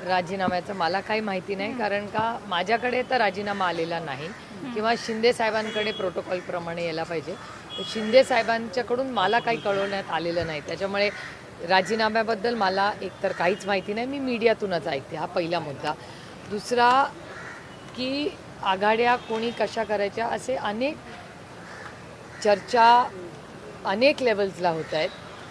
राजीनाम्याचं मला काही माहिती नाही, कारण का माझ्याकडे तर राजीनामा आलेला नाही किंवा शिंदे साहेबांकडे प्रोटोकॉलप्रमाणे यायला पाहिजे. तर शिंदे साहेबांच्याकडून मला काही कळवण्यात आलेलं नाही, त्याच्यामुळे राजीनाम्याबद्दल मला एकतर काहीच माहिती नाही. मी मीडियातूनच ऐकते. हा पहिला मुद्दा. दुसरा की आघाड्या कोणी कशा करायच्या असे अनेक चर्चा अनेक लेवल्सला होत आहेत.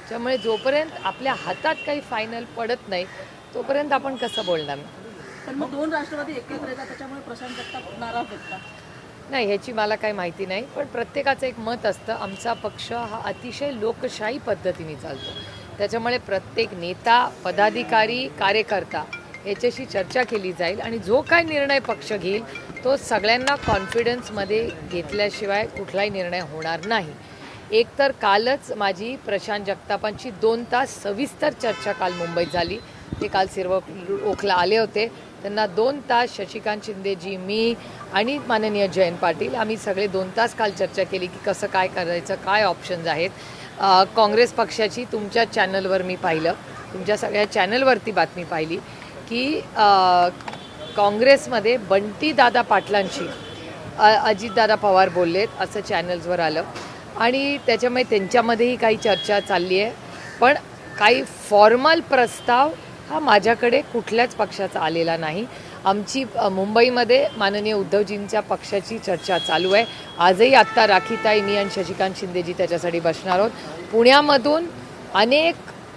त्यामुळे जोपर्यंत आपल्या हातात काही फायनल पडत नाही तोपर्यंत आपण कसं बोलणार. पण मग दोन राष्ट्रवादी एकत्र येतात, त्याच्यामुळे प्रशांत जगताप नाराज आहेत का? नाही, ह्याची मला काही माहिती नाही, पण प्रत्येकाचं एक मत असतं. आमचा पक्ष हा अतिशय लोकशाही पद्धतीने चालतो, त्याच्यामुळे प्रत्येक नेता, पदाधिकारी, कार्यकर्ता याच्याशी चर्चा केली जाईल आणि जो काय निर्णय पक्ष घेईल तो सगळ्यांना कॉन्फिडन्समध्ये घेतल्याशिवाय कुठलाही निर्णय होणार नाही. एकतर कालच माझी प्रशांत जगतापांची 2 तास सविस्तर चर्चा काल मुंबईत झाली. ते काल ओखला आले होते. त्यांना 2 तास शशिकांत शिंदेजी, मी आणि माननीय जयंत पाटील आम्ही सगळे 2 तास काल चर्चा केली की कसं काय करायचं, काय ऑप्शन्स आहेत. काँग्रेस पक्षाची तुमच्या चॅनलवर मी पाहिलं, तुमच्या सगळ्या चॅनलवरती बातमी पाहिली की काँग्रेसमध्ये बंटीदादा पाटलांशी अजितदादा पवार बोललेत असं चॅनल्सवर आलं आणि त्याच्यामुळे त्यांच्यामध्येही काही चर्चा चालली आहे. पण काही फॉर्मल प्रस्ताव हा माझ्याकडे कुठल्याच पक्षाचा आलेला नाही. आमची मुंबईमध्ये माननीय उद्धवजींच्या पक्षाची चर्चा चालू आहे. आजही आत्ता राखीताई, मी आणि शशिकांत शिंदेजी त्याच्यासाठी बसणार आहोत. पुण्यामधून अनेक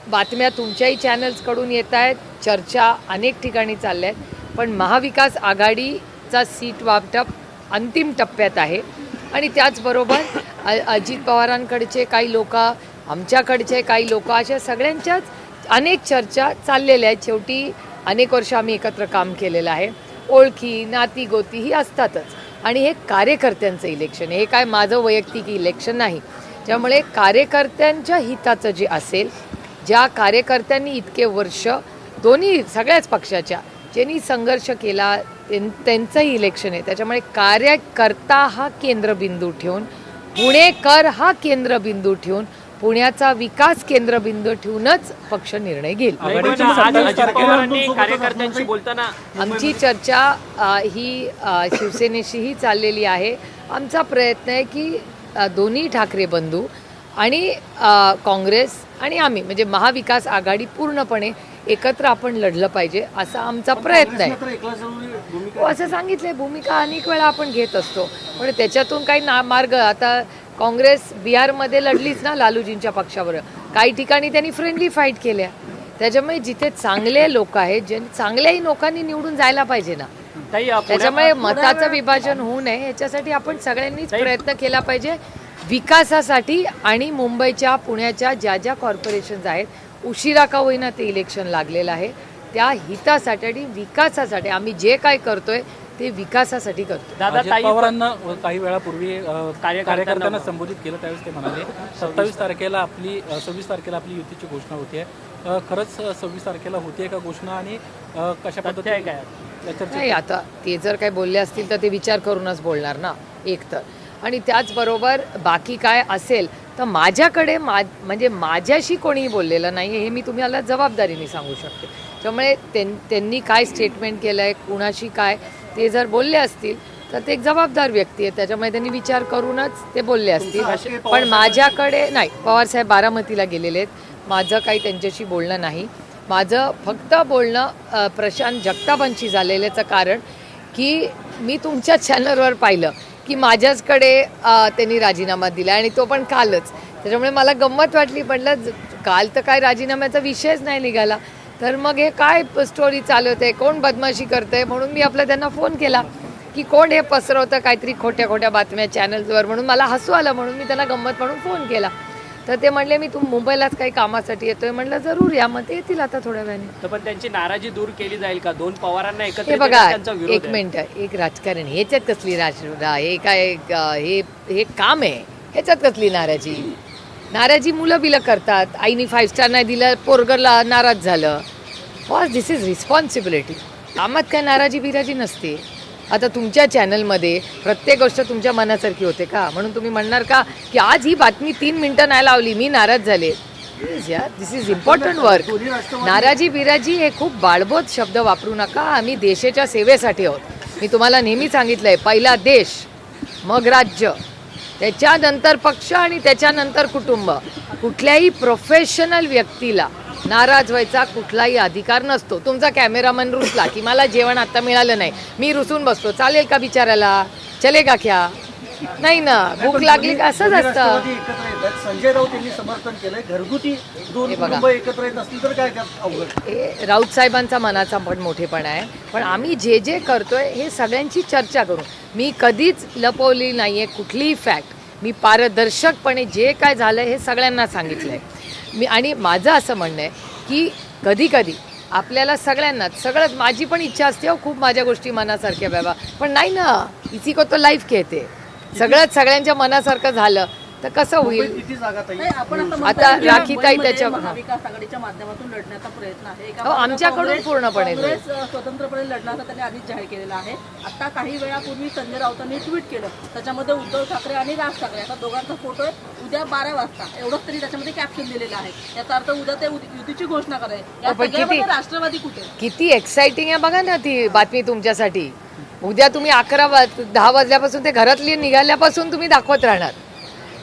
बातम्या तुमच्याही चॅनल्सकडून येत आहेत, चर्चा अनेक ठिकाणी चालल्या आहेत. पण महाविकास आघाडीचा सीट वाटप अंतिम टप्प्यात आहे आणि त्याचबरोबर अजित पवारांकडचे काही लोक, आमच्याकडचे काही लोक, अशा सगळ्यांच्याच अनेक चर्चा चाललेल्या आहेत. शेवटी अनेक वर्ष आम्ही एकत्र काम केलेलं आहे. ओळखी, नाती गोती ही असतातच आणि हे कार्यकर्त्यांचं इलेक्शन आहे, हे काय माझं वैयक्तिक इलेक्शन नाही. त्यामुळे कार्यकर्त्यांच्या हिताचं जे असेल, ज्या कार्यकर्त्यांनी इतके वर्ष दोन्ही सगळ्याच पक्षाच्या ज्यांनी संघर्ष केला त्यांचंही इलेक्शन आहे. त्याच्यामुळे कार्यकर्ता हा केंद्रबिंदू ठेवून, पुणेकर हा केंद्रबिंदू ठेवून, पुण्याचा विकास केंद्रबिंदू ठेवूनच पक्ष निर्णय घेईल. कार्यकर्त्यांशी बोलताना आमची चर्चा ही शिवसेनेशीही चाललेली आहे. आमचा प्रयत्न आहे की दोन्ही ठाकरे बंधू आणि काँग्रेस आणि आम्ही म्हणजे महाविकास आघाडी पूर्णपणे एकत्र आपण लढलं पाहिजे असा आमचा प्रयत्न आहे. असं सांगितलंय, भूमिका अनेक वेळा आपण घेत असतो, पण त्याच्यातून काही मार्ग. आता काँग्रेस बिहारमध्ये लढलीच ना लालूजींच्या पक्षावर, काही ठिकाणी त्यांनी फ्रेंडली फाईट केल्या. त्याच्यामुळे जिथे चांगले लोक आहेत, जे चांगल्याही लोकांनी निवडून जायला पाहिजे ना. त्याच्यामुळे मताचं विभाजन होऊ नये याच्यासाठी आपण सगळ्यांनीच प्रयत्न केला पाहिजे विकासासाठी. आणि मुंबईच्या, पुण्याच्या ज्या ज्या कॉर्पोरेशन्स आहेत, उशिरा का होईना ते इलेक्शन लागलेलं आहे, त्या हितासाठी आणि विकासासाठी आम्ही जे काय करतोय ते विकासासाठी करतो. दादा पवारांना काही वेळापूर्वी कार्यकर्त्यांना संबोधित केलं, त्यावेळेस ते म्हणाले 27 तारखेला आपली 26 तारखेला आपली युतीची घोषणा होते. खरंच 26 तारखेला होते का घोषणा आणि कशा पद्धतीने काय नाही, आता ते जर काही बोलले असतील तर ते विचार करूनच बोलणार ना एकतर. आणि त्याचबरोबर बाकी काय असेल तर माझ्याकडे म्हणजे माझ्याशी कोणीही बोललेलं नाही हे मी तुम्हाला जबाबदारीने सांगू शकते. त्यामुळे त्यांनी काय स्टेटमेंट केलं आहे, कुणाशी काय, ते जर बोलले असतील तर ते एक जबाबदार व्यक्ती आहे, त्याच्यामुळे त्यांनी विचार करूनच ते बोलले असतील. पण माझ्याकडे नाही. पवारसाहेब बारामतीला गेलेले आहेत, माझं काही त्यांच्याशी बोलणं नाही. माझं फक्त बोलणं प्रशांत जगतापांशी झालेल्याचं कारण की मी तुमच्या चॅनलवर पाहिलं की माझ्याचकडे त्यांनी राजीनामा दिला आणि तो पण कालच. त्याच्यामुळे मला गंमत वाटली. म्हटलं काल तर काय राजीनाम्याचा विषयच नाही निघाला, तर मग हे काय स्टोरी चालवते, कोण बदमाशी करते. म्हणून मी आपला त्यांना फोन केला की कोण हे पसरवतं काहीतरी खोट्या खोट्या बातम्या चॅनल्सवर, म्हणून मला हसू आलं. म्हणून मी त्यांना गंमत म्हणून फोन केला. तर ते म्हणले मी मुंबईलाच काही कामासाठी येतोय. म्हटलं जरूर या, मग ते येतील आता थोड्या वेळाने. पण त्यांची नाराजी दूर केली जाईल का? दोन पवारांना एकत्र हे बघा, एक मिनिट, एक राजकारण, ह्याच्यात कसली हे काय हे काम आहे, ह्याच्यात कसली नाराजी? नाराजी मुलं बिलं करतात. आईनी 5 स्टार नाही दिलं, पोरगरला नाराज झालं. दिस इज रिस्पॉन्सिबिलिटी. कामात काय नाराजी बिराजी नसते. आता तुमच्या चॅनलमध्ये प्रत्येक गोष्ट तुमच्या मनासारखी होते का? म्हणून तुम्ही म्हणणार का की आज ही बातमी 3 मिनिटं नाही लावली मी नाराज झाले? प्लीज यार, दिस इज इम्पॉर्टंट वर्क. नाराजी बिराजी हे खूप बाळबोध शब्द वापरू नका. आम्ही देशाच्या सेवेसाठी आहोत. मी तुम्हाला नेहमी सांगितलंय, पहिला देश, मग राज्य, त्याच्यानंतर पक्ष आणि त्याच्यानंतर कुटुंब. कुठल्याही प्रोफेशनल व्यक्तीला नाराज व्हायचा कुठलाही अधिकार नसतो. तुमचा कॅमेरामन रुसला की मला जेवण आता मिळालं नाही, मी रुसून बसतो, चालेल का बिचारायला? चलेगा क्या? नाही ना. भूक लागली का असंच असतं. राष्ट्रवादी एकत्र येतात. संजय राऊत यांनी समर्थन केलंय. घरगुती दोन हे बघा. कुटुंब एकत्र येत असतील तर काय अवघड? हे राऊत साहेबांचा मनाचा पण मोठेपणा आहे. पण आम्ही जे जे करतोय हे सगळ्यांची चर्चा करू. मी कधीच लपवली नाही आहे कुठलीही फॅक्ट. मी पारदर्शकपणे जे काय झालं हे सगळ्यांना सांगितलं आहे. आणि माझं असं म्हणणं आहे की कधी कधी आपल्याला सगळ्यांनाच सगळं, माझी पण इच्छा असते हो खूप माझ्या गोष्टी मनासारख्या व्हाव्या, पण नाही ना. इसी को तो लाईफ कहते. सगळंच सगळ्यांच्या मनासारखं झालं तर कसं होईल? किती जागा ताई? आता म्हणताय की राखीताई मुंबईमध्ये त्याच्या- महाविकास आघाडीच्या माध्यमातून लढण्याचा प्रयत्न आहे. एका हो, बाजूला आमच्याकडून पूर्णपणे काँग्रेस स्वतंत्रपणे लढण्याचा त्यांनी आधीच जाहीर केलेला आहे. आता काही वेळापूर्वी संजय राऊतांनी ट्विट केलं. त्याच्यामध्ये उद्धव ठाकरे आणि राज ठाकरे असा दोघांचा फोटो आहे. उद्या 12 वाजता एवढंच तरी त्याच्यामध्ये कॅप्शन दिलेलं आहे. याचा अर्थ उद्या ते युतीची घोषणा कराय. या पण सगळ्यामध्ये किती- राष्ट्रवादी कुठे? किती एक्साइटिंग आहे बघा ना ती बातमी तुमच्यासाठी. उद्या तुम्ही 10 वाजल्यापासून ते घरातली निघाल्यापासून तुम्ही दाखवत राहणार.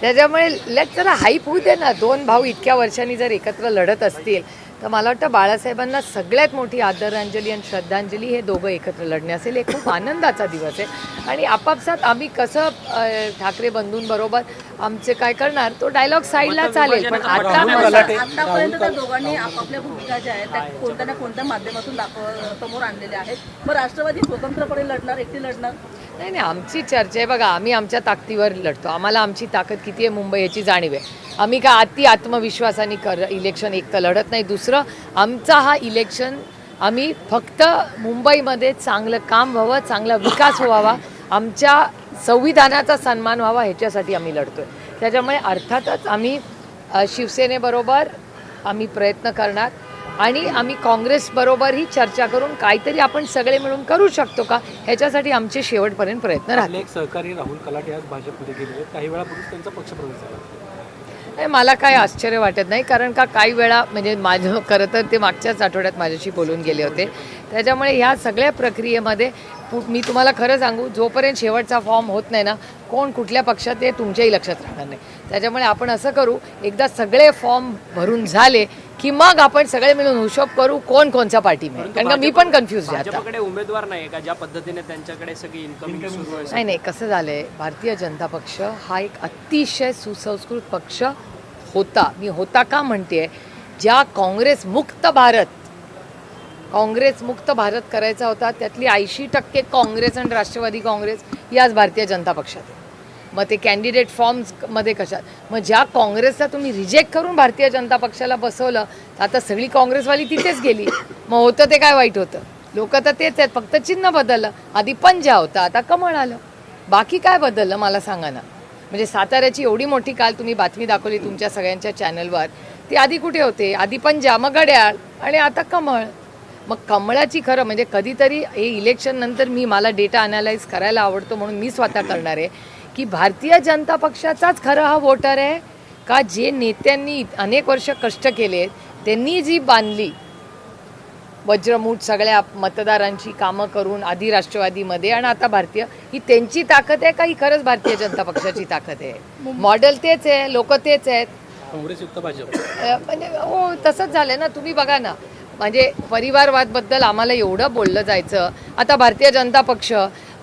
त्याच्यामुळे लेट जरा हाईप होऊ दे ना. दोन भाऊ इतक्या वर्षांनी जर एकत्र लढत असतील तर मला वाटतं बाळासाहेबांना सगळ्यात मोठी आदरांजली आणि श्रद्धांजली हे दोघं एकत्र लढणे असेल. हे खूप आनंदाचा दिवस आहे. आणि आपापसात आम्ही कसं ठाकरे बंधूंबरोबर आमचे काय करणार तो डायलॉग साईडला चालेल. पण आता आतापर्यंत त्या दोघांनी आपापल्या भूमिका ज्या आहेत त्या कोणत्या ना कोणत्या माध्यमातून समोर आणलेल्या आहेत. मग राष्ट्रवादी स्वतंत्रपणे लढणार, एकटी लढणार? नाही नाही, आमची चर्चा आहे बघा. आम्ही आमच्या ताकदीवर लढतो. आम्हाला आमची ताकद किती आहे मुंबई याची जाणीव आहे. आम्ही काय आत्मविश्वासाने इलेक्शन एक तर लढत नाही. दुसरं, आमचा हा इलेक्शन आम्ही फक्त मुंबईमध्ये चांगलं काम व्हावं, चांगला विकास व्हावा, आमच्या संविधानाचा सन्मान व्हावा ह्याच्यासाठी आम्ही लढतोय. त्याच्यामुळे अर्थातच आम्ही शिवसेनेबरोबर आम्ही प्रयत्न करणार आणि आम्ही काँग्रेसबरोबरही चर्चा करून काहीतरी आपण सगळे मिळून करू शकतो का ह्याच्यासाठी आमचे शेवटपर्यंत प्रयत्न राहतील. आपले एक सहकारी राहुल कलाटे आज भाजपमध्ये गेले आहेत. काही वेळापूर्वीच त्यांचा पक्षप्रवेश झाला. नाही, मला काय आश्चर्य वाटत नाही. कारण का काही वेळा म्हणजे माझं खरं तर ते मागच्याच आठवड्यात माझ्याशी बोलून गेले होते. त्याच्यामुळे ह्या सगळ्या प्रक्रियेमध्ये मी तुम्हाला खरं सांगू, जोपर्यंत शेवटचा फॉर्म होत नाही ना, कोण कुठल्या पक्षात ते तुमच्याही लक्षात राहणार नाही. त्याच्यामुळे आपण असं करू, एकदा सगळे फॉर्म भरून झाले की मग आपण सगळे मिळून हिशोब करू कोण कोणत्या पार्टी मिळेल. कारण का मी पण कन्फ्यूज आहे आता. भाजपकडे उमेदवार नाही का ज्या पद्धतीने त्यांच्याकडे सगळी इन्कमिंग सुरू आहे? नाही, कसं झालंय, भारतीय जनता पक्ष हा एक अतिशय सुसंस्कृत पक्ष होता. मी होता का म्हणते, ज्या काँग्रेस मुक्त भारत करायचा होता त्यातली 80% काँग्रेस आणि राष्ट्रवादी काँग्रेस याच भारतीय जनता पक्षात आहे. मग ते कॅन्डिडेट फॉर्म्समध्ये कशात, मग ज्या काँग्रेसला तुम्ही रिजेक्ट करून भारतीय जनता पक्षाला बसवलं तर आता सगळी काँग्रेसवाली तिथेच गेली. मग होतं ते काय वाईट होतं? लोक तर तेच आहेत, फक्त चिन्ह बदललं. आधी पंजा होता, आता कमळ आलं. बाकी काय बदललं मला सांगा ना. म्हणजे साताऱ्याची एवढी मोठी काल तुम्ही बातमी दाखवली तुमच्या सगळ्यांच्या चॅनलवर, ती आधी कुठे होते? आधी पंजा, मग घड्याळ आणि आता कमळ. मग कमळाची खरं म्हणजे कधीतरी हे इलेक्शन नंतर मला डेटा अनालाइज करायला आवडतो म्हणून मी स्वतः करणार आहे की भारतीय जनता पक्षाचाच खरं हा वोटर आहे का जे नेत्यांनी अनेक वर्ष कष्ट केले, त्यांनी जी बांधली वज्रमूठ सगळ्या मतदारांची कामं करून आधी राष्ट्रवादीमध्ये आणि आता भारतीय, ही त्यांची ताकद आहे का ही खरंच भारतीय जनता पक्षाची ताकद आहे? मॉडेल तेच आहे, लोक तेच आहेत. काँग्रेस युक्त भाजप म्हणजे हो तसंच झालं ना. तुम्ही बघा ना, म्हणजे परिवारवादबद्दल आम्हाला एवढं बोललं जायचं. आता भारतीय जनता पक्ष,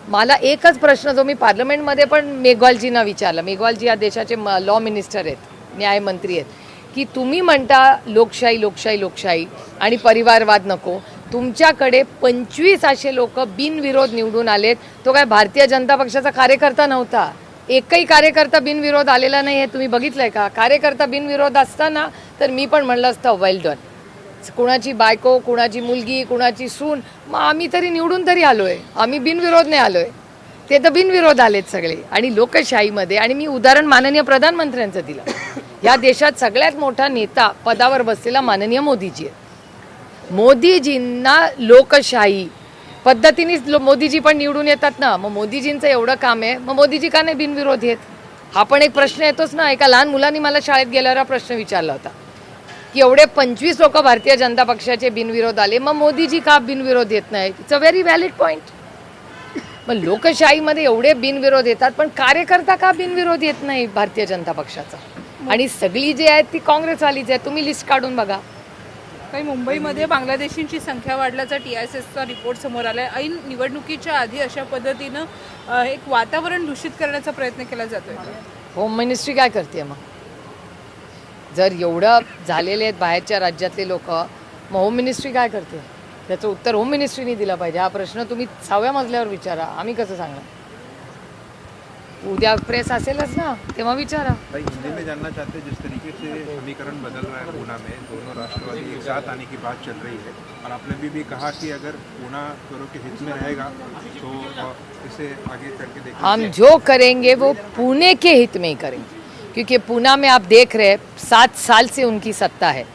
मला एकच प्रश्न जो मी पार्लमेंटमध्ये पण मेघवालजींना विचारला. मेघवालजी या देशाचे लॉ मिनिस्टर आहेत, न्यायमंत्री आहेत, की तुम्ही म्हणता लोकशाही लोकशाही लोकशाही आणि परिवारवाद नको. तुमच्याकडे 25 असे लोक बिनविरोध निवडून आलेत. तो काय भारतीय जनता पक्षाचा कार्यकर्ता नव्हता. एकही कार्यकर्ता बिनविरोध आलेला नाही हे तुम्ही बघितलंय का? कार्यकर्ता बिनविरोध असताना तर मी पण म्हणलं असतं वेल डन. कुणाची बायको, कुणाची मुलगी, कुणाची सून, मग आम्ही तरी निवडून तरी आलोय. आम्ही बिनविरोध नाही आलोय, ते तर बिनविरोध आलेत सगळे. आणि लोकशाहीमध्ये, आणि मी उदाहरण माननीय प्रधानमंत्र्यांचं दिलं, या देशात सगळ्यात मोठा नेता पदावर बसलेला माननीय मोदीजी आहे. मोदीजींना लोकशाही पद्धतीनेच मोदीजी पण निवडून येतात ना. मग मोदीजींचं एवढं काम आहे, मग मोदीजी का नाही बिनविरोध येत? हा पण एक प्रश्न येतोच ना. एका लहान मुलांनी मला शाळेत गेल्यावर हा प्रश्न विचारला होता की एवढे 25 लोक भारतीय जनता पक्षाचे बिनविरोध आले, मग मोदीजी का बिनविरोध येत नाही? It's a very valid point. मग लोकशाहीमध्ये एवढे बिनविरोध येतात, पण कार्यकर्ता का बिनविरोध येत नाही भारतीय जनता पक्षाचा? आणि सगळी जी आहेत ती काँग्रेसवालीच आहे. तुम्ही लिस्ट काढून बघा. काही मुंबईमध्ये बांगलादेशींची संख्या वाढल्याचा TISSचा रिपोर्ट समोर आलाय. ऐन निवडणुकीच्या आधी अशा पद्धतीनं एक वातावरण दूषित करण्याचा प्रयत्न केला जातोय. होम मिनिस्ट्री काय करते मग? जर एवढं झालेले आहेत बाहेरच्या राज्यातले लोक, मग होम मिनिस्ट्री काय करते? त्याचं उत्तर होम मिनिस्ट्रीने दिलं पाहिजे. हा प्रश्न तुम्ही 6व्या मजल्यावर विचारा, आम्ही कसं सांगणार? उद्या प्रेस असेलच ना, तेव्हा विचारा. भाई हिंदी में जानना चाहते हैं, जिस तरीके से समीकरण बदल रहा है पूना में, दोनों राष्ट्रवादी एक साथ आने की बात चल रही है, और आपने भी कहा कि अगर पूना दोनों के हित में रहेगा तो इसे आगे करके देखेंगे. हम जो करेंगे वो पुणे के हित में ही करेंगे, क्योंकि पूना में आप देख रहे हैं 7 साल से उनकी सत्ता है.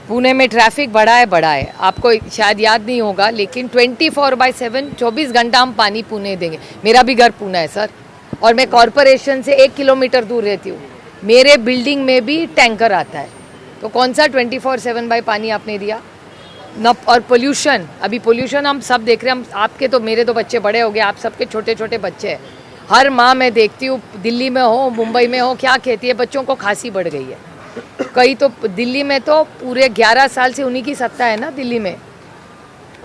पुणे में ट्रैफिक बढ़ा है. आपको शायद याद नहीं होगा, लेकिन 24/7 24 घंटा हम पानी पुणे देंगे. मेरा भी घर पुणे है सर, और मैं कॉरपोरेशन से 1 किलोमीटर दूर रहती हूँ. मेरे बिल्डिंग में भी टैंकर आता है. तो कौन सा 24/7 बाई पानी आपने दिया न? और पोल्यूशन, अभी पोल्यूशन हम सब देख रहे हैं. हम आपके तो, मेरे तो बच्चे बड़े हो गए, आप सबके छोटे छोटे बच्चे हैं. हर माँ मैं देखती हूँ, दिल्ली में हो मुंबई में हो, क्या कहती है, बच्चों को खांसी बढ़ गई है. कई तो दिल्ली में तो पूरे 11 साल से उन्हीं की सत्ता है ना दिल्ली में.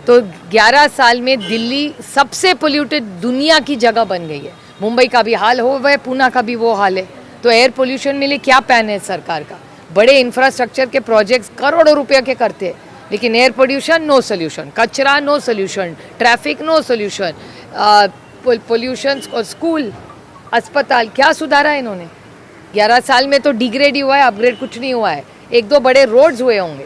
तो 11 साल में दिल्ली सबसे पोल्यूटेड दुनिया की जगह बन गई है. मुंबई का भी हाल हो वह, पूना का भी वो हाल है. तो एयर पोल्यूशन में लिए क्या प्लान है सरकार का? बड़े इंफ्रास्ट्रक्चर के प्रोजेक्ट्स करोड़ों रुपये के करते हैं, लेकिन एयर पोल्यूशन नो सोल्यूशन, कचरा no solution, traffic no solution, pollution और स्कूल अस्पताल क्या सुधारा है इन्होंने? 11 साल में तो डिग्रेड ही हुआ है, अपग्रेड कुछ नहीं हुआ है. 1-2 बड़े रोड्स हुए होंगे.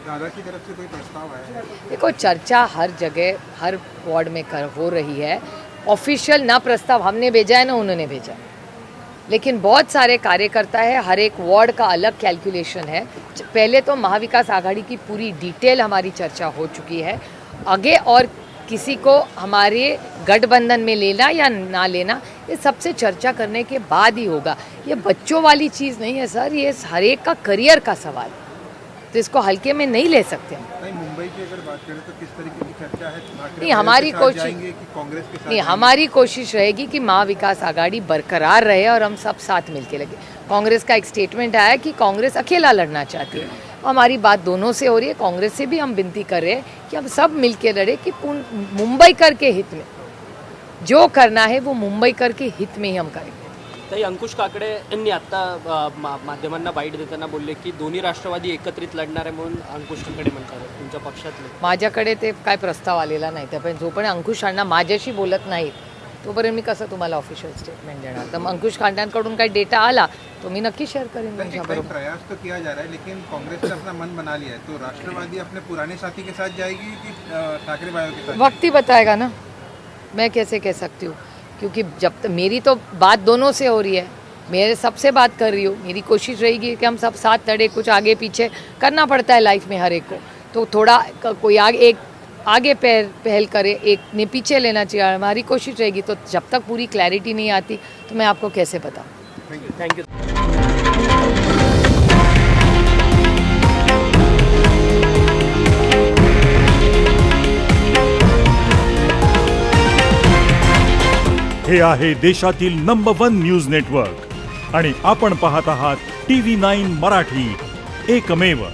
दादा की तरफ से कोई प्रस्ताव आया है? देखो, चर्चा हर जगह हर वार्ड में हो रही है. ऑफिशियल ना प्रस्ताव हमने भेजा है ना उन्होंने भेजा है, लेकिन बहुत सारे कार्यकर्ता है, हर एक वार्ड का अलग कैलकुलेशन है. पहले तो महाविकास आघाड़ी की पूरी डिटेल हमारी चर्चा हो चुकी है. आगे और किसी को हमारे गठबंधन में लेना या ना लेना, ये सबसे चर्चा करने के बाद ही होगा. ये बच्चों वाली चीज़ नहीं है सर, ये हर एक का करियर का सवाल है, तो इसको हल्के में नहीं ले सकते हम. नहीं, मुंबई की अगर बात करें तो किस तरीके की चर्चा है? नहीं, हमारी कोशिश कि कांग्रेस के साथ नहीं, हमारी कोशिश रहेगी कि महाविकास आघाड़ी बरकरार रहे और हम सब साथ मिलके लगे. कांग्रेस का एक स्टेटमेंट आया कि कांग्रेस अकेला लड़ना चाहती है. हमारी बात दोनों से हो रही है. कांग्रेस से भी हम विनती कर रहे हैं कि हम सब मिलके लड़े कि मुंबईकर के हित में जो करना है वो मुंबईकर के हित में ही हम करेंगे. ताई, अंकुश काकडे यांनी आता माध्यमांना बाईट देताना बोलले की दोन्ही राष्ट्रवादी एकत्रित लढणार आहे, म्हणून अंकुश काकडे म्हणतात तुमच्या पक्षातले. माझ्याकडे ते काय प्रस्ताव आलेला नाही. त्यापर्यंत जोपर्यंत अंकुश अण्णा माझ्याशी बोलत नाहीत तोपर्यंत मी कसं तुम्हाला ऑफिशियल स्टेटमेंट देणार. तर मग अंकुश कांडांकडून काही डेटा आला तो मी नक्की शेअर करेन नहीं, तुमच्याबरोबर. प्रयास तो किया जा रहा है, लेकिन कांग्रेस ने अपना मन बना लिया है. तो राष्ट्रवादी अपने पुराने साथी के साथ जाएगी कि ठाकरे भाइयों के साथ? वक्त ही बताएगा ना, मैं कैसे कह सकती हूँ, क्योंकि जब तक मेरी तो बात दोनों से हो रही है, मेरे सबसे बात कर रही हूँ. मेरी कोशिश रहेगी कि हम सब साथ लड़े. कुछ आगे पीछे करना पड़ता है लाइफ में हर एक को, तो थोड़ा कोई आगे पहल करे, एक ने पीछे लेना चाहिए. हमारी कोशिश रहेगी. तो जब तक पूरी क्लैरिटी नहीं आती तो मैं आपको कैसे बताऊँ. थँक्यू. हे आहे देशातील नंबर 1 न्यूज नेटवर्क आणि आपण पाहत आहात TV9 मराठी, एकमेव.